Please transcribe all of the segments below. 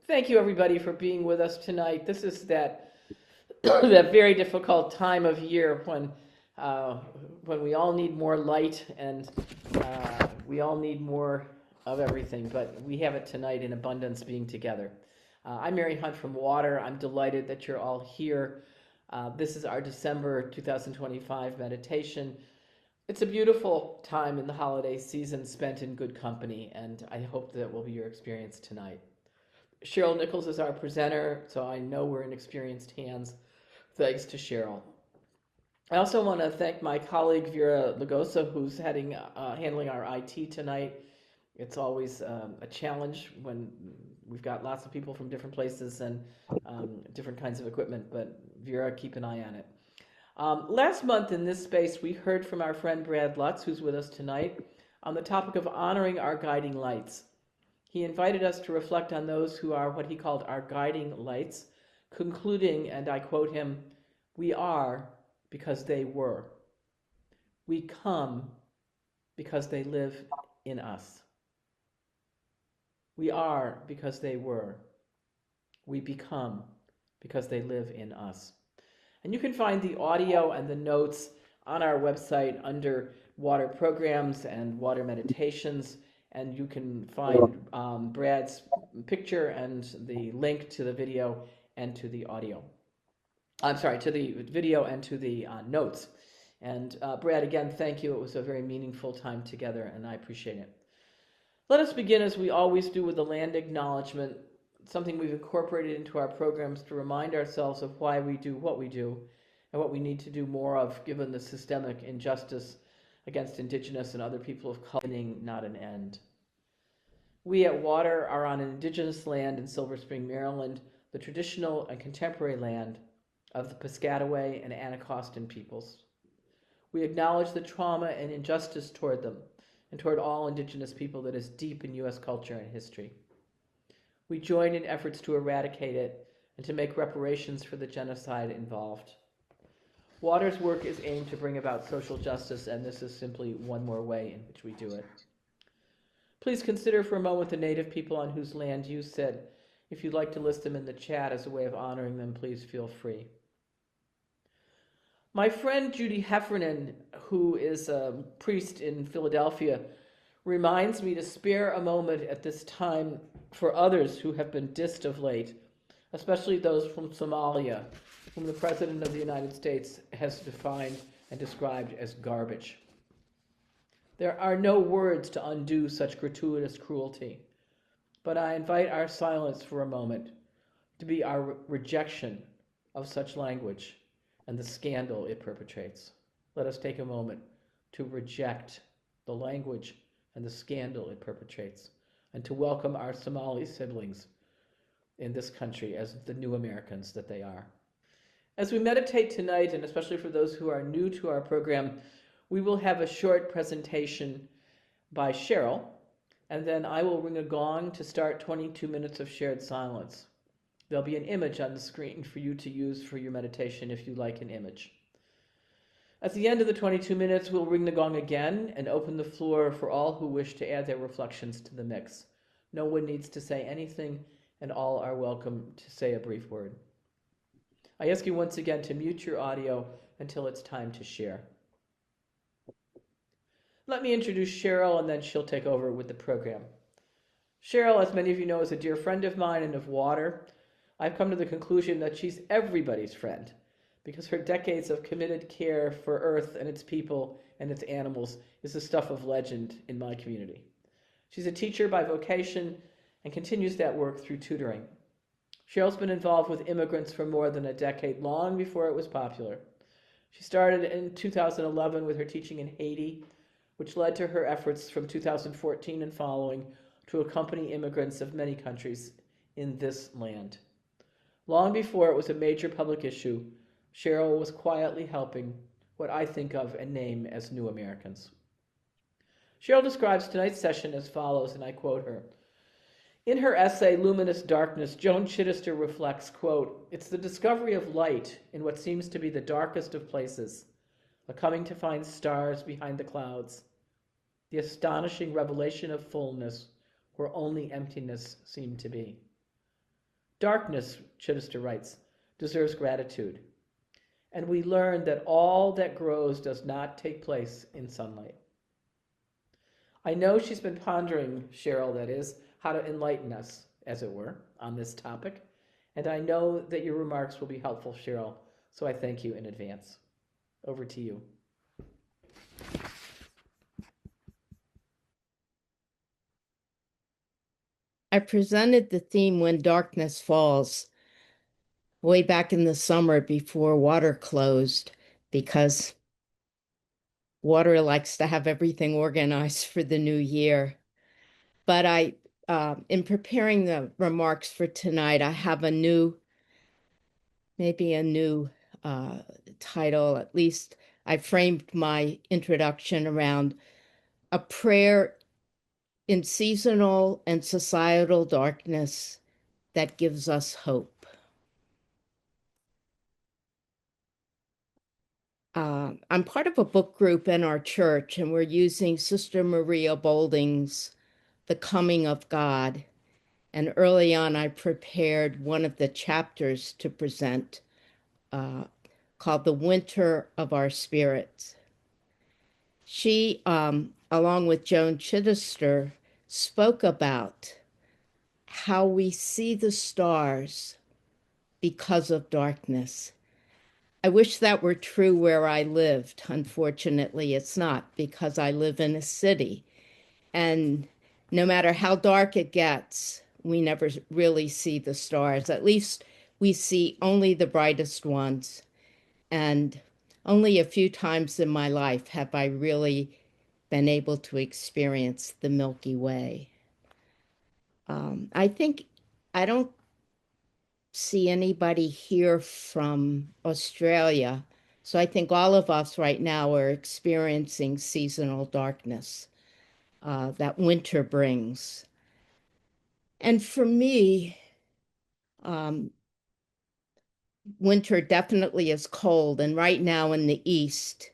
Thank you, everybody, for being with us tonight. This is that that very difficult time of year uh, when we all need more light and we all need more of everything. But we have it tonight in abundance, being together. I'm Mary Hunt from Water. I'm delighted that you're all here. This is our December 2025 meditation. It's a beautiful time in the holiday season spent in good company, and I hope that will be your experience tonight. Cheryl Nichols is our presenter, so I know we're in experienced hands. Thanks to Cheryl. I also want to thank my colleague Vera Lagosa, who's handling our IT tonight. It's always a challenge when we've got lots of people from different places and different kinds of equipment, but Vera, keep an eye on it. Last month in this space, we heard from our friend Brad Lutz, who's with us tonight, on the topic of honoring our guiding lights. He invited us to reflect on those who are what he called our guiding lights, concluding, and I quote him, "We are because they were. We come because they live in us. We are because they were. We become because they live in us." And you can find the audio and the notes on our website under water programs and water meditations. And you can find Brad's picture and the link to the video and to the audio. I'm sorry, to the video and to the notes. And Brad, again, thank you. It was a very meaningful time together, and I appreciate it. Let us begin, as we always do, with the land acknowledgement, something we've incorporated into our programs to remind ourselves of why we do what we do and what we need to do more of, given the systemic injustice against Indigenous and other people of color, not an end. We at Water are on Indigenous land in Silver Spring, Maryland, the traditional and contemporary land of the Piscataway and Anacostan peoples. We acknowledge the trauma and injustice toward them and toward all Indigenous people that is deep in U.S. culture and history. We join in efforts to eradicate it and to make reparations for the genocide involved. Water's work is aimed to bring about social justice, and this is simply one more way in which we do it. Please consider for a moment the Native people on whose land you sit. If you'd like to list them in the chat as a way of honoring them, please feel free. My friend Judy Heffernan, who is a priest in Philadelphia, reminds me to spare a moment at this time for others who have been dissed of late, especially those from Somalia, whom the President of the United States has defined and described as garbage. There are no words to undo such gratuitous cruelty, but I invite our silence for a moment to be our rejection of such language and the scandal it perpetrates. Let us take a moment to reject the language and the scandal it perpetrates, and to welcome our Somali siblings in this country as the new Americans that they are. As we meditate tonight, and especially for those who are new to our program, we will have a short presentation by Cheryl, and then I will ring a gong to start 22 minutes of shared silence. There'll be an image on the screen for you to use for your meditation if you like an image. At the end of the 22 minutes, we'll ring the gong again and open the floor for all who wish to add their reflections to the mix. No one needs to say anything, and all are welcome to say a brief word. I ask you once again to mute your audio until it's time to share. Let me introduce Cheryl, and then she'll take over with the program. Cheryl, as many of you know, is a dear friend of mine and of Water. I've come to the conclusion that she's everybody's friend because her decades of committed care for Earth and its people and its animals is the stuff of legend in my community. She's a teacher by vocation and continues that work through tutoring. Cheryl's been involved with immigrants for more than a decade, long before it was popular. She started in 2011 with her teaching in Haiti, which led to her efforts from 2014 and following to accompany immigrants of many countries in this land. Long before it was a major public issue, Cheryl was quietly helping what I think of and name as new Americans. Cheryl describes tonight's session as follows, and I quote her. In her essay, Luminous Darkness, Joan Chittister reflects, quote, "It's the discovery of light in what seems to be the darkest of places, a coming to find stars behind the clouds, the astonishing revelation of fullness where only emptiness seemed to be." Darkness, Chittister writes, deserves gratitude. And we learn that all that grows does not take place in sunlight. I know she's been pondering, Cheryl, that is, how to enlighten us, as it were, on this topic. And I know that your remarks will be helpful, Cheryl, so I thank you in advance. Over to you. I presented the theme When Darkness Falls way back in the summer before water closed, because water likes to have everything organized for the new year. But in preparing the remarks for tonight, I have maybe a new uh, title. At least I framed my introduction around a prayer in seasonal and societal darkness that gives us hope. I'm part of a book group in our church, and we're using Sister Maria Bolding's The Coming of God. And early on, I prepared one of the chapters to present uh, called The Winter of Our Spirits. She, along with Joan Chittister, spoke about how we see the stars because of darkness. I wish that were true where I lived. Unfortunately, it's not, because I live in a city. And no matter how dark it gets, we never really see the stars. At least we see only the brightest ones. And only a few times in my life have I really been able to experience the Milky Way. I don't see anybody here from Australia. So I think all of us right now are experiencing seasonal darkness that winter brings. And for me, um, winter definitely is cold. And right now in the east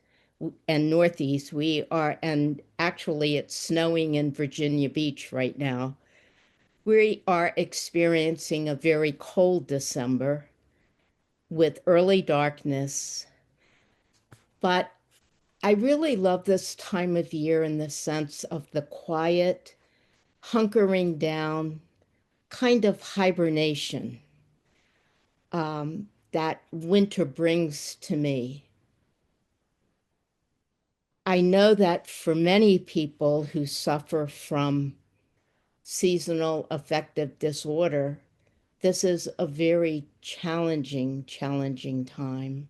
and northeast, and actually it's snowing in Virginia Beach right now. We are experiencing a very cold December with early darkness. But I really love this time of year in the sense of the quiet, hunkering down, kind of hibernation that winter brings to me. I know that for many people who suffer from seasonal affective disorder, this is a very challenging time.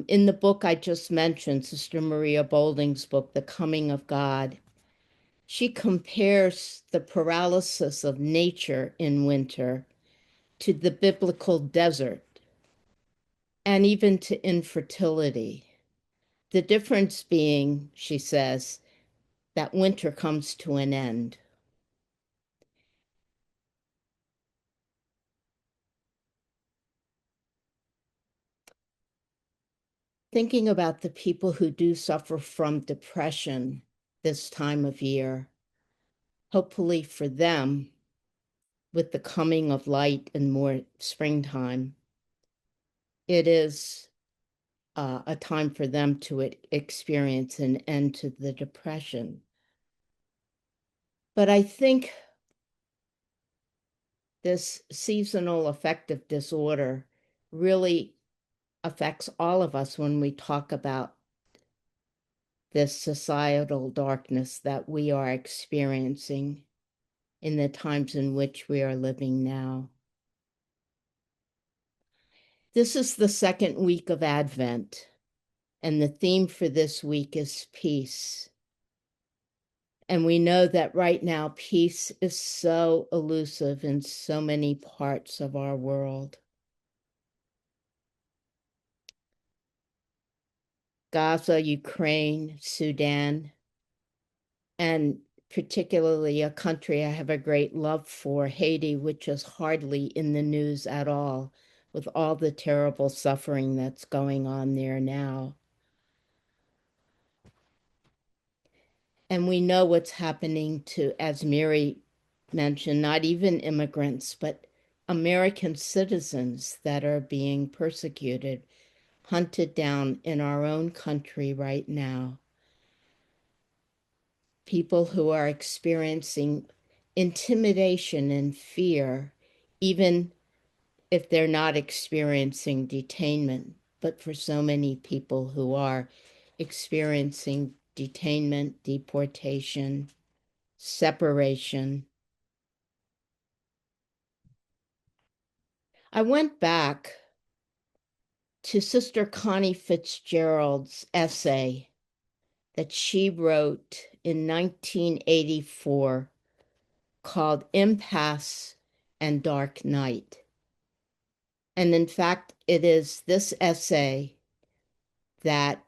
In the book I just mentioned, Sister Maria Bolding's book, The Coming of God, she compares the paralysis of nature in winter to the biblical desert and even to infertility. The difference being, she says, that winter comes to an end. Thinking about the people who do suffer from depression this time of year, hopefully for them, with the coming of light and more springtime, it is a time for them to experience an end to the depression. But I think this seasonal affective disorder really affects all of us when we talk about this societal darkness that we are experiencing in the times in which we are living now. This is the second week of Advent, and the theme for this week is peace. And we know that right now, peace is so elusive in so many parts of our world. Gaza, Ukraine, Sudan, and particularly a country I have a great love for, Haiti, which is hardly in the news at all, with all the terrible suffering that's going on there now. And we know what's happening to, as Mary mention not even immigrants, but American citizens that are being persecuted, hunted down in our own country right now. People who are experiencing intimidation and fear, even if they're not experiencing detainment, but for so many people who are experiencing detainment, deportation, separation. I went back to Sister Connie Fitzgerald's essay that she wrote in 1984 called Impasse and Dark Night. And in fact, it is this essay that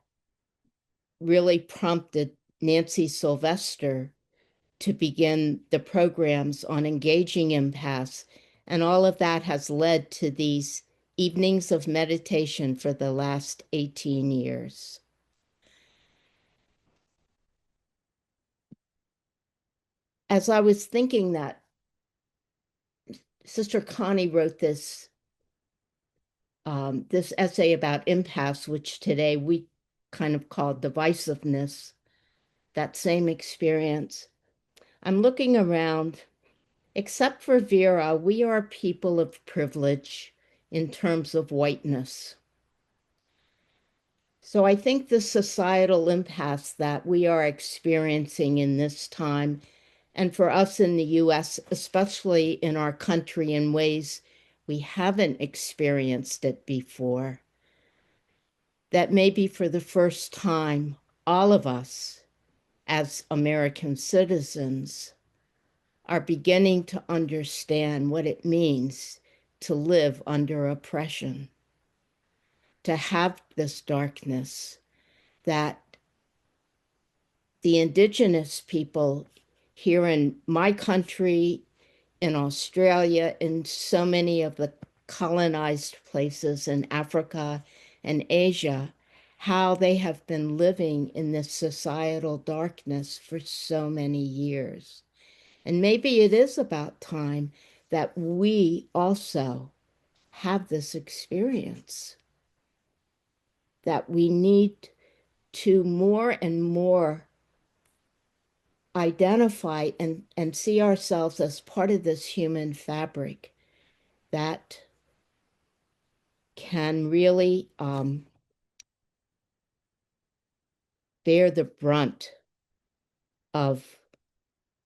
really prompted Nancy Sylvester to begin the programs on engaging impasse. And all of that has led to these evenings of meditation for the last 18 years. As I was thinking that, Sister Connie wrote this essay about impasse, which today we kind of call divisiveness, that same experience. I'm looking around. Except for Vera, we are people of privilege in terms of whiteness. So I think the societal impasse that we are experiencing in this time, and for us in the US, especially in our country in ways we haven't experienced it before, that maybe for the first time, all of us as American citizens are beginning to understand what it means to live under oppression, to have this darkness that the indigenous people here in my country, in Australia, in so many of the colonized places in Africa and Asia, how they have been living in this societal darkness for so many years. And maybe it is about time that we also have this experience, that we need to more and more identify and see ourselves as part of this human fabric that can really bear the brunt of,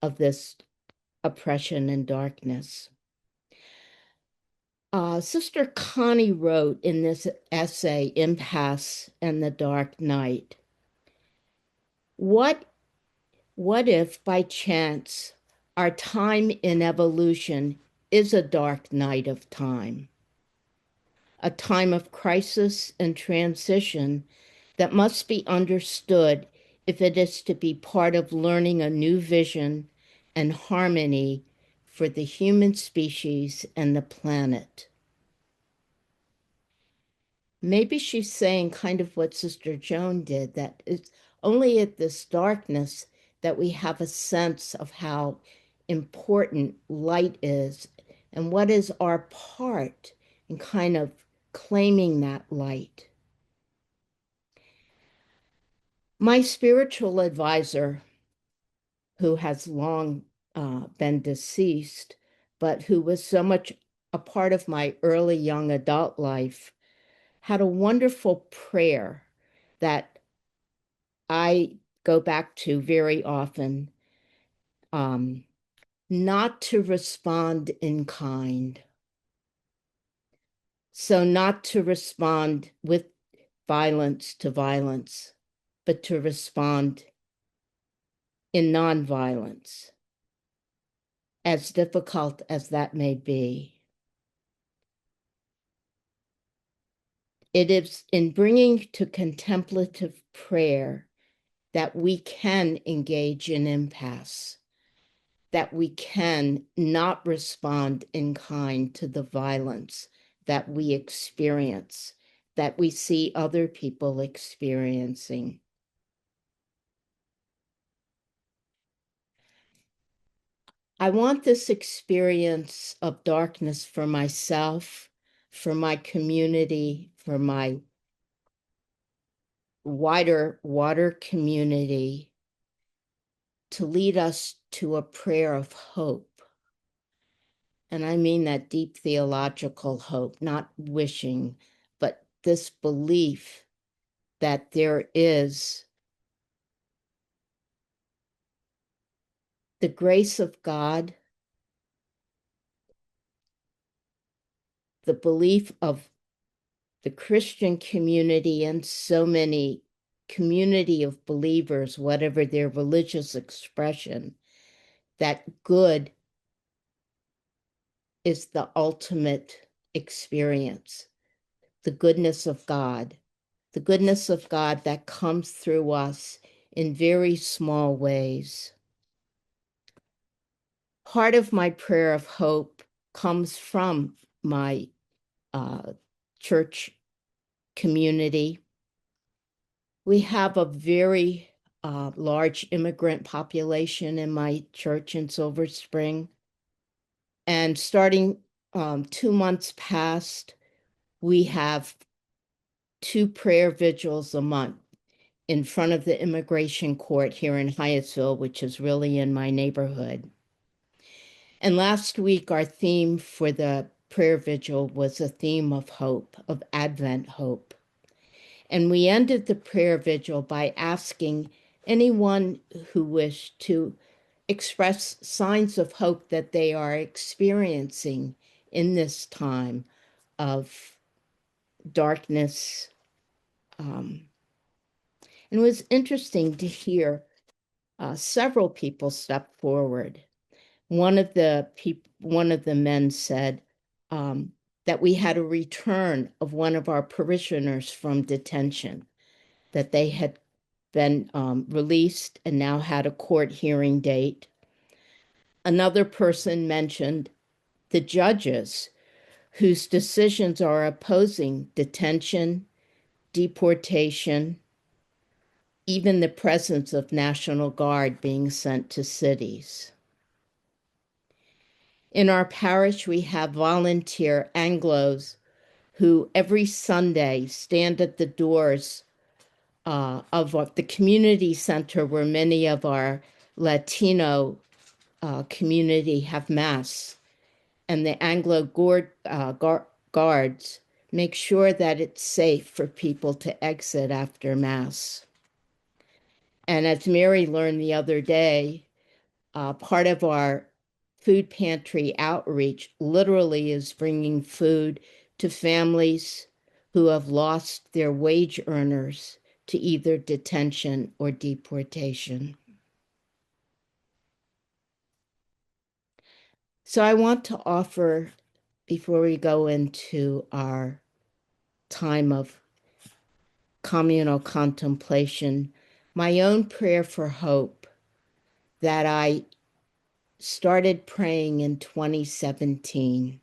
of this oppression and darkness. Sister Connie wrote in this essay, Impasse and the Dark Night, what if by chance our time in evolution is a dark night of time, a time of crisis and transition that must be understood if it is to be part of learning a new vision and harmony for the human species and the planet? Maybe she's saying kind of what Sister Joan did, that it's only at this darkness that we have a sense of how important light is and what is our part in kind of claiming that light. My spiritual advisor, who has long been deceased, but who was so much a part of my early young adult life, had a wonderful prayer that I go back to very often, not to respond in kind. So not to respond with violence to violence, but to respond in nonviolence, as difficult as that may be. It is in bringing to contemplative prayer that we can engage in impasse, that we can not respond in kind to the violence that we experience, that we see other people experiencing. I want this experience of darkness for myself, for my community, for my wider water community, to lead us to a prayer of hope. And I mean that deep theological hope, not wishing, but this belief that there is the grace of God, the belief of the Christian community and so many community of believers, whatever their religious expression, that good is the ultimate experience, the goodness of God, that comes through us in very small ways. Part of my prayer of hope comes from my church community. We have a very large immigrant population in my church in Silver Spring. And starting 2 months past, we have 2 prayer vigils a month in front of the immigration court here in Hyattsville, which is really in my neighborhood. And last week, our theme for the prayer vigil was a theme of hope, of Advent hope. And we ended the prayer vigil by asking anyone who wished to express signs of hope that they are experiencing in this time of darkness. And it was interesting to hear several people step forward. One of the men said that we had a return of one of our parishioners from detention, that they had been released and now had a court hearing date. Another person mentioned the judges whose decisions are opposing detention, deportation, even the presence of National Guard being sent to cities. In our parish, we have volunteer Anglos who every Sunday stand at the doors of the community center where many of our Latino community have Mass. And the Anglo guards make sure that it's safe for people to exit after Mass. And as Mary learned the other day, part of our food pantry outreach literally is bringing food to families who have lost their wage earners to either detention or deportation. So I want to offer, before we go into our time of communal contemplation, my own prayer for hope that I started praying in 2017.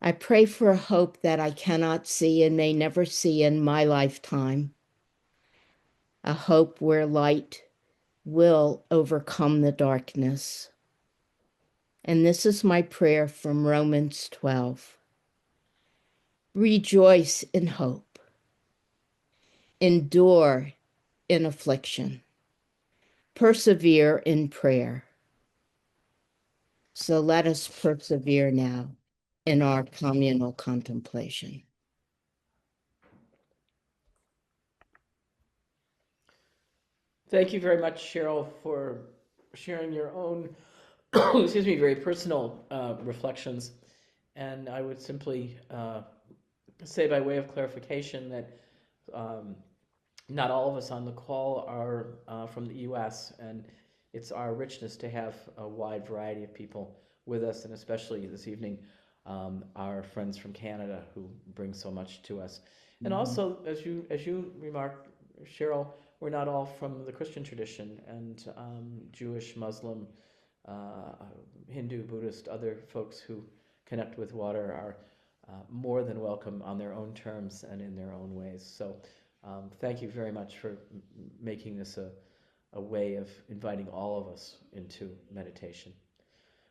I pray for a hope that I cannot see and may never see in my lifetime, a hope where light will overcome the darkness. And this is my prayer from Romans 12. Rejoice in hope, endure in affliction, persevere in prayer. So let us persevere now in our communal contemplation. Thank you very much, Cheryl, for sharing your own, excuse me, very personal reflections. And I would simply say, by way of clarification, that um, not all of us on the call are from the U.S., and it's our richness to have a wide variety of people with us, and especially this evening, our friends from Canada who bring so much to us. And also, as you remarked, Cheryl, we're not all from the Christian tradition, and Jewish, Muslim, Hindu, Buddhist, other folks who connect with water are more than welcome on their own terms and in their own ways. So thank you very much for making this a way of inviting all of us into meditation.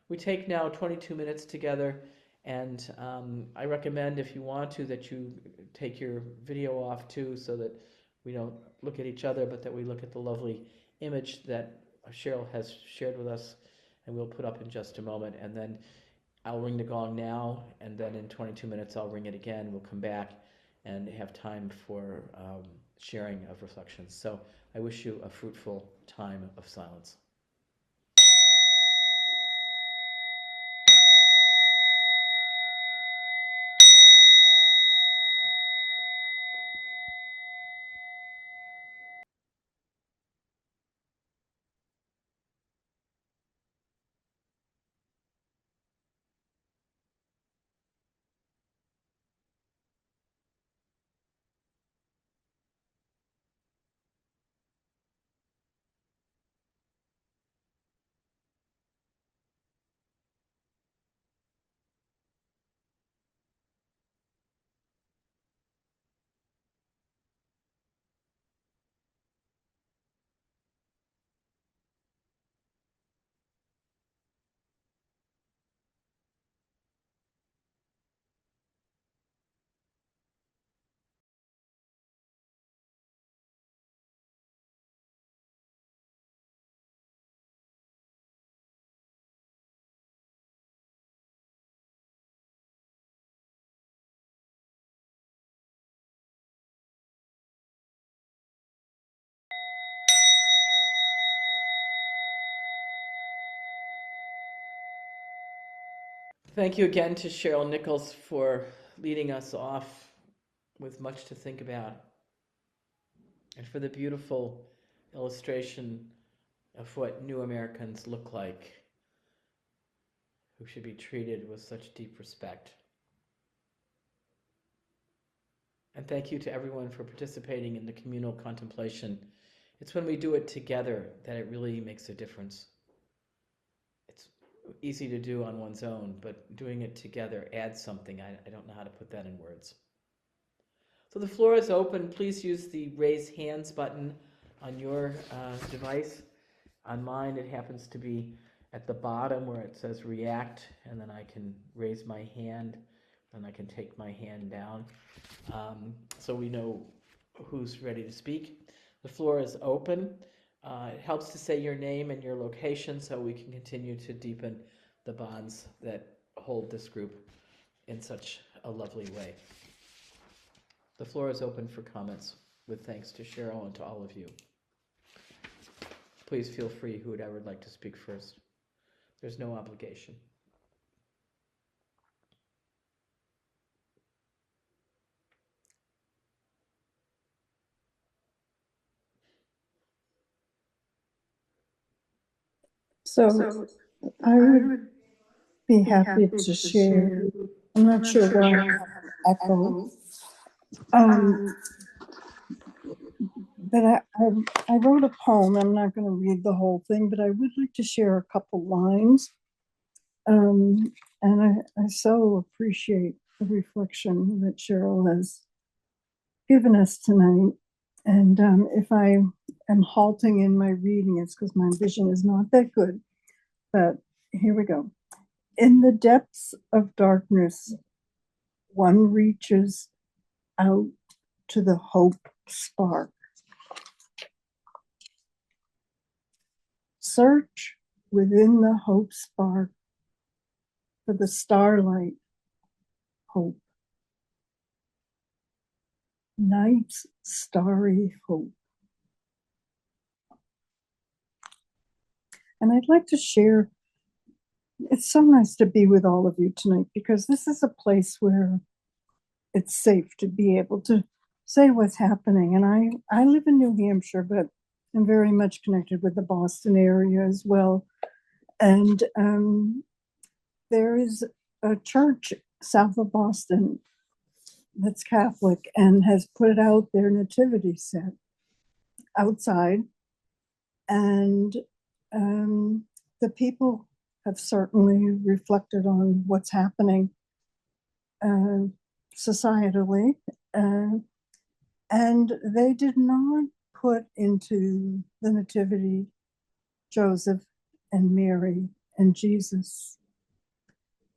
We take now 22 minutes together, and I recommend, if you want to, that you take your video off too, so that we don't look at each other, but that we look at the lovely image that Cheryl has shared with us, and we'll put up in just a moment. And then I'll ring the gong now, and then in 22 minutes I'll ring it again. We'll come back and have time for sharing of reflections. So I wish you a fruitful time of silence. Thank you again to Cheryl Nichols for leading us off with much to think about, and for the beautiful illustration of what new Americans look like, who should be treated with such deep respect. And thank you to everyone for participating in the communal contemplation. It's when we do it together that it really makes a difference. It's easy to do on one's own, but doing it together adds something. I don't know how to put that in words. So the floor is open. Please use the raise hands button on your device. On mine, it happens to be at the bottom where it says react, and then I can raise my hand, and I can take my hand down, so we know who's ready to speak. The floor is open. It helps to say your name and your location so we can continue to deepen the bonds that hold this group in such a lovely way. The floor is open for comments, with thanks to Cheryl and to all of you. Please feel free, whoever would like to speak first. There's no obligation. So I would be happy to share. I'm not sure why I have echo. But I wrote a poem. I'm not going to read the whole thing, but I would like to share a couple lines. And I so appreciate the reflection that Cheryl has given us tonight. And if I am halting in my reading, it's because my vision is not that good. But here we go. In the depths of darkness, one reaches out to the hope spark. Search within the hope spark for the starlight hope. Night's starry hope. And I'd like to share, it's so nice to be with all of you tonight, because this is a place where it's safe to be able to say what's happening. And I live in New Hampshire, but I'm very much connected with the Boston area as well. And there is a church south of Boston that's Catholic and has put out their nativity set outside. And the people have certainly reflected on what's happening societally. And they did not put into the Nativity Joseph and Mary and Jesus.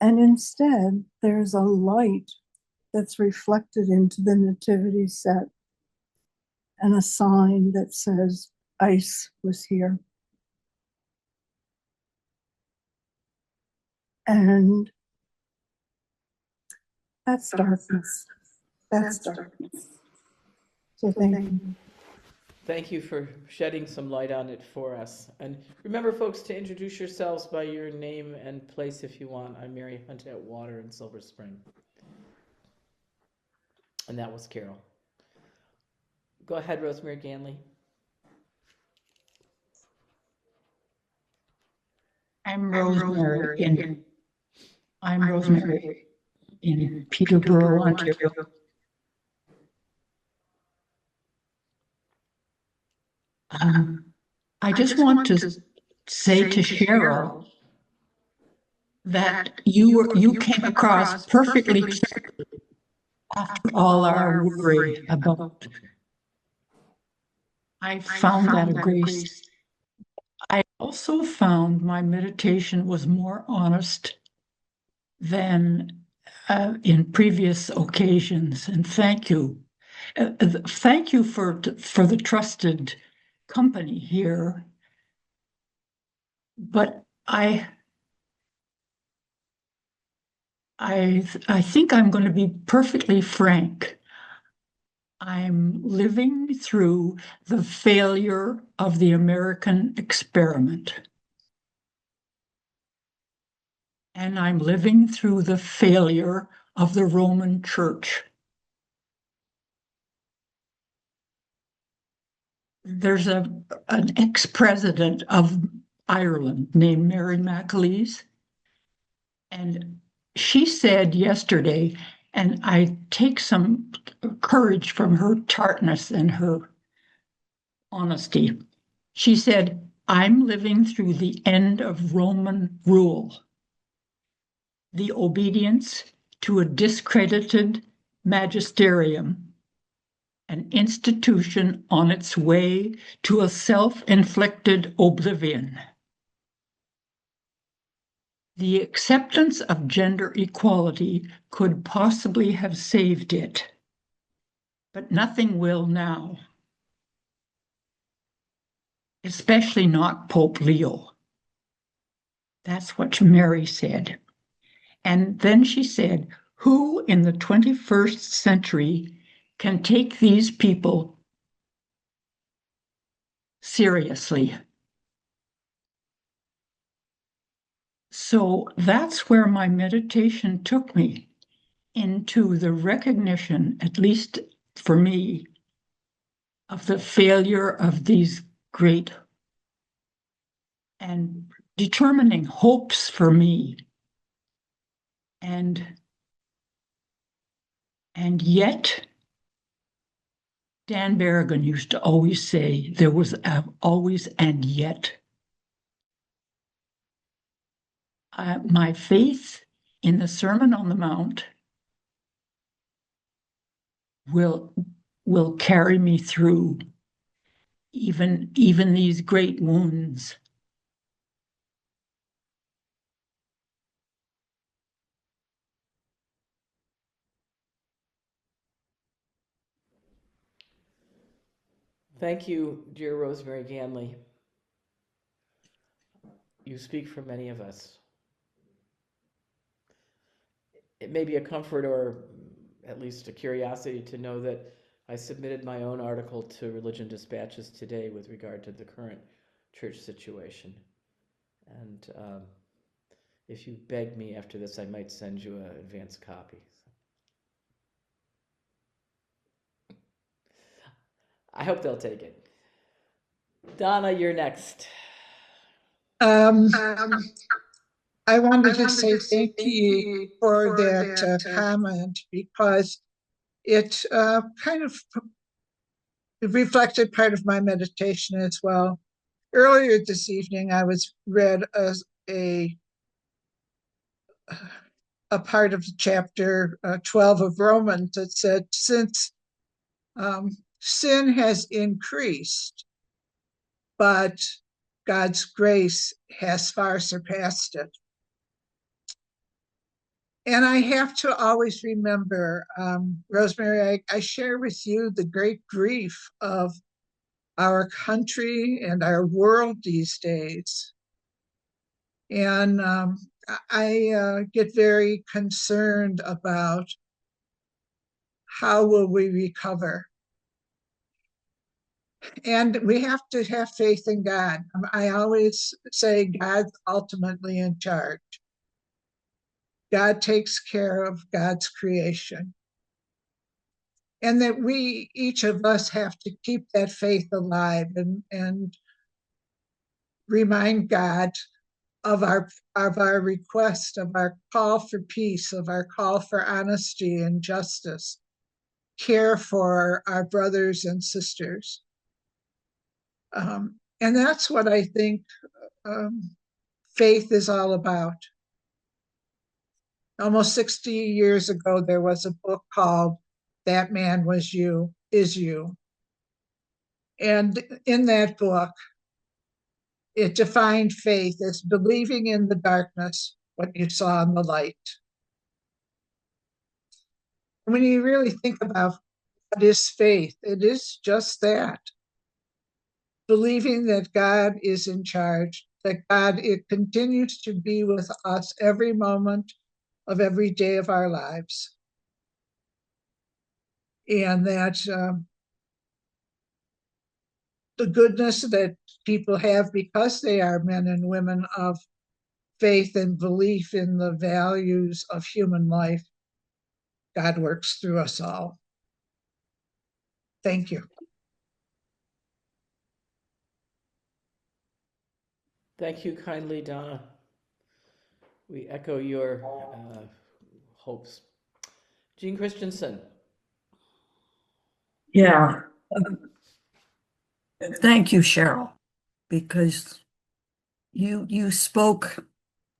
And instead, there's a light that's reflected into the nativity set and a sign that says ice was here. And that's darkness. That's darkness. So thank you. Thank you for shedding some light on it for us. And remember, folks, to introduce yourselves by your name and place if you want. I'm Mary Hunt at Water in Silver Spring. And that was Carol. Go ahead, Rosemary Ganley. I'm Rosemary in Peterborough, Ontario. I just want to say to Cheryl that you came across perfectly clear after all our worry about. I found that a grace. I also found my meditation was more honest than in previous occasions, and thank you. Thank you for the trusted company here. But I think I'm going to be perfectly frank. I'm living through the failure of the American experiment. And I'm living through the failure of the Roman Church. There's an ex-president of Ireland named Mary McAleese, and she said yesterday, and I take some courage from her tartness and her honesty. She said, I'm living through the end of Roman rule, the obedience to a discredited magisterium, an institution on its way to a self-inflicted oblivion. The acceptance of gender equality could possibly have saved it, but nothing will now, especially not Pope Leo. That's what Mary said. And then she said, who in the 21st century can take these people seriously? So that's where my meditation took me, into the recognition, at least for me, of the failure of these great and determining hopes for me. And yet, Dan Berrigan used to always say, there was always and yet. My faith in the Sermon on the Mount will carry me through even these great wounds. Thank you, dear Rosemary Ganley. You speak for many of us. It may be a comfort or at least a curiosity to know that I submitted my own article to Religion Dispatches today with regard to the current church situation. And if you beg me after this, I might send you an advance copy. I hope they'll take it. Donna, you're next. I wanted to say thank you for that comment, because it kind of reflected part of my meditation as well. Earlier this evening, I was read a part of chapter 12 of Romans that said, since sin has increased, but God's grace has far surpassed it. And I have to always remember, Rosemary, I share with you the great grief of our country and our world these days. And I get very concerned about how will we recover. And we have to have faith in God. I always say God's ultimately in charge. God takes care of God's creation. And that we, each of us, have to keep that faith alive and remind God of our request, of our call for peace, of our call for honesty and justice, care for our brothers and sisters. And that's what I think faith is all about. Almost 60 years ago, there was a book called That Man Was You, Is You. And in that book, it defined faith as believing in the darkness what you saw in the light. When you really think about what is faith, it is just that. Believing that God is in charge, that God, it continues to be with us every moment of every day of our lives. And that the goodness that people have because they are men and women of faith and belief in the values of human life, God works through us all. Thank you. Thank you kindly, Donna. We echo your hopes. Jean Christensen. Yeah. Thank you, Cheryl, because you spoke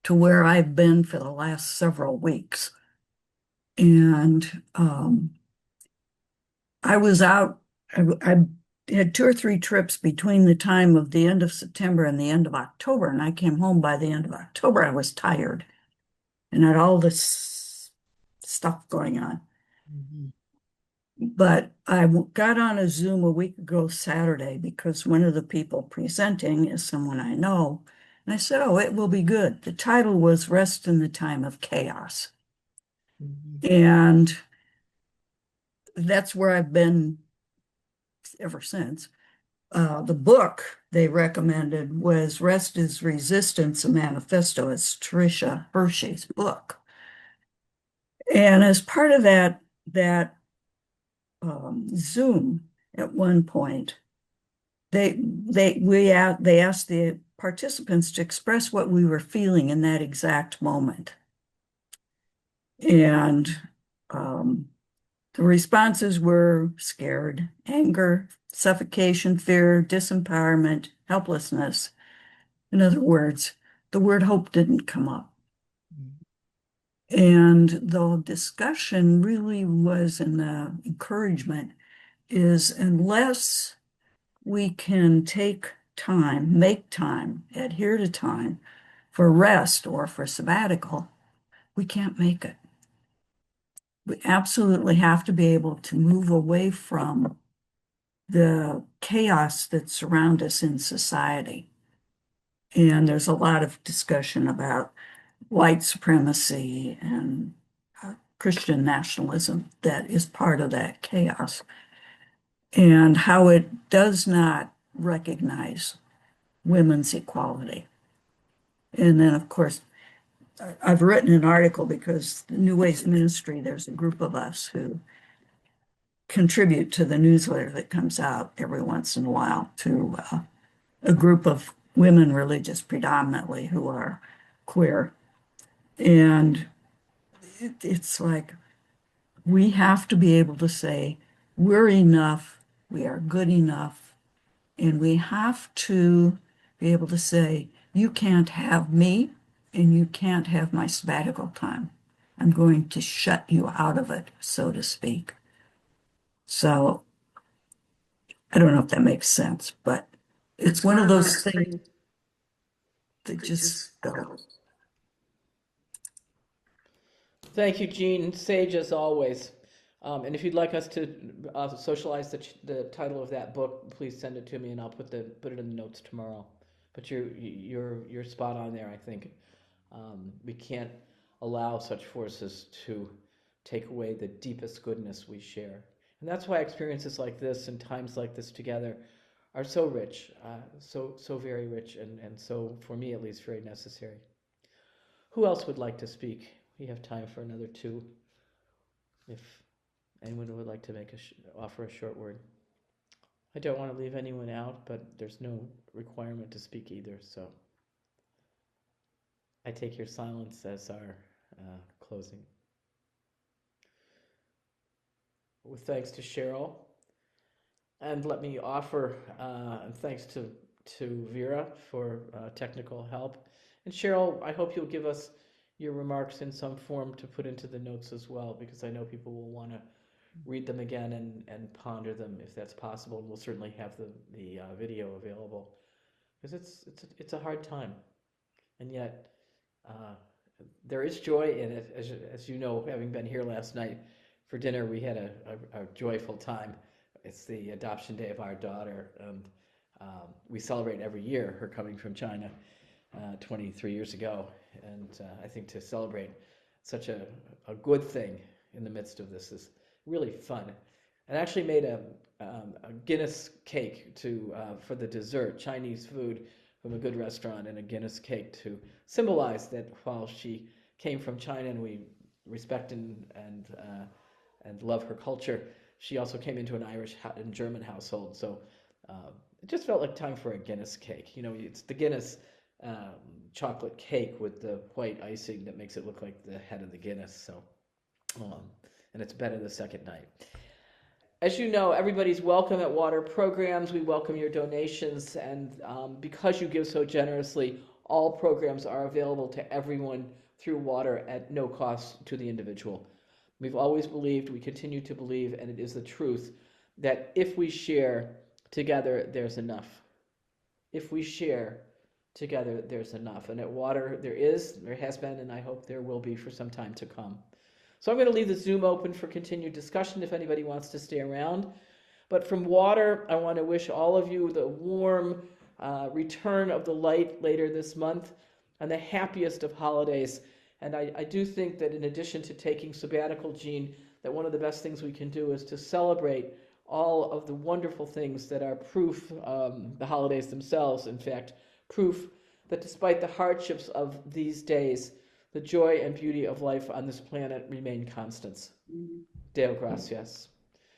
to where I've been for the last several weeks. And I was out, I had 2 or 3 trips between the time of the end of September and the end of October, and I came home by the end of October. I was tired and had all this stuff going on. But I got on a Zoom a week ago Saturday because one of the people presenting is someone I know. And I said, oh, it will be good. The title was Rest in the Time of Chaos. And that's where I've been ever since. The book they recommended was Rest is Resistance, a Manifesto. It's Tricia Hershey's book. And as part of that Zoom at one point, they asked the participants to express what we were feeling in that exact moment. And the responses were scared, anger, suffocation, fear, disempowerment, helplessness. In other words, the word hope didn't come up. And the discussion really was, and the encouragement is, unless we can take time, make time, adhere to time for rest or for sabbatical, we can't make it. We absolutely have to be able to move away from the chaos that surrounds us in society. And there's a lot of discussion about white supremacy and Christian nationalism that is part of that chaos, and how it does not recognize women's equality. And then, of course, I've written an article because the New Ways Ministry, there's a group of us who contribute to the newsletter that comes out every once in a while to a group of women religious predominantly who are queer. And it's like, we have to be able to say, we're enough, we are good enough, and we have to be able to say, you can't have me and you can't have my sabbatical time. I'm going to shut you out of it, so to speak. So I don't know if that makes sense, but it's one of those things that just go. Thank you, Jean. Sage as always. And if you'd like us to socialize the title of that book, please send it to me, and I'll put it in the notes tomorrow. But you're spot on there. I think we can't allow such forces to take away the deepest goodness we share, and that's why experiences like this and times like this together are so rich, so very rich, and so, for me at least, very necessary. Who else would like to speak? We have time for another two. If anyone would like to offer a short word. I don't want to leave anyone out, but there's no requirement to speak either, so I take your silence as our closing. With thanks to Cheryl, and let me offer thanks to Vera for technical help. And Cheryl, I hope you'll give us your remarks in some form to put into the notes as well, because I know people will want to read them again and ponder them if that's possible. And we'll certainly have the video available, because it's a hard time, and yet there is joy in it. As you know, having been here last night for dinner, we had a joyful time. It's the adoption day of our daughter, and we celebrate every year her coming from China 23 years ago. And I think to celebrate such a good thing in the midst of this is really fun. And I actually made a Guinness cake for the dessert, Chinese food from a good restaurant, and a Guinness cake to symbolize that while she came from China and we respect and love her culture, she also came into an Irish and German household. So it just felt like time for a Guinness cake. You know, it's the Guinness chocolate cake with the white icing that makes it look like the head of the Guinness. So, and it's better the second night. As you know, everybody's welcome at Water Programs. We welcome your donations, and because you give so generously, all programs are available to everyone through Water at no cost to the individual. We've always believed, we continue to believe, and it is the truth, that if we share together, there's enough. If we share together, there's enough. And at Water, there has been, and I hope there will be for some time to come. So I'm going to leave the Zoom open for continued discussion if anybody wants to stay around. But from Water, I want to wish all of you the warm return of the light later this month and the happiest of holidays. And I do think that in addition to taking sabbatical, Jean, that one of the best things we can do is to celebrate all of the wonderful things that are proof, the holidays themselves, in fact, proof that despite the hardships of these days, the joy and beauty of life on this planet remain constants. Deo gracias.